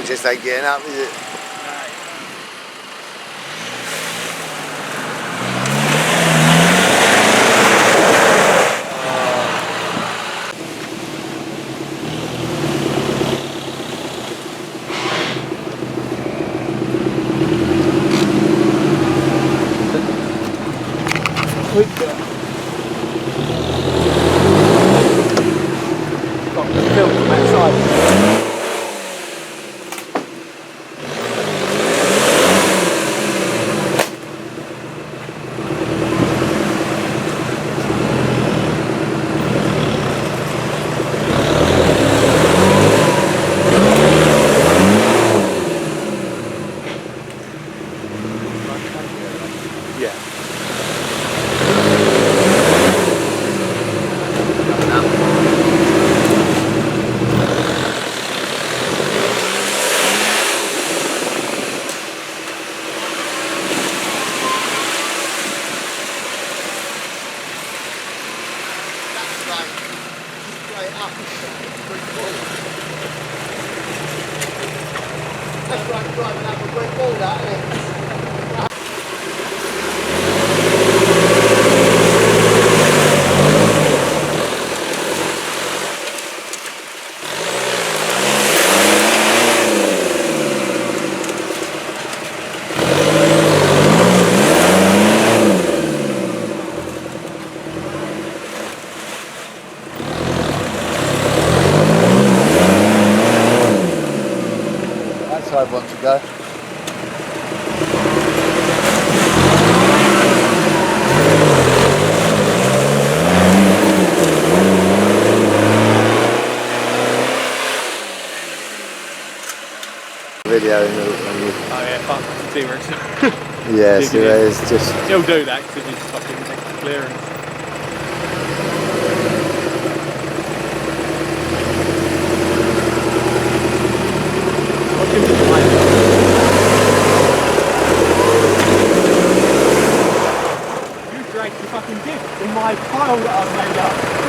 wheel just ain't getting up, is it? Got the film from that side. Yeah. That's like driving up a brick wall, that, isn't it? That side wants to go. Video in the, Oh yeah, fuck T-Rex. yeah, so it's just. He'll do that because he's fucking next clearance. Watch him just like. You dragged the fucking dick in my pile that I've made up.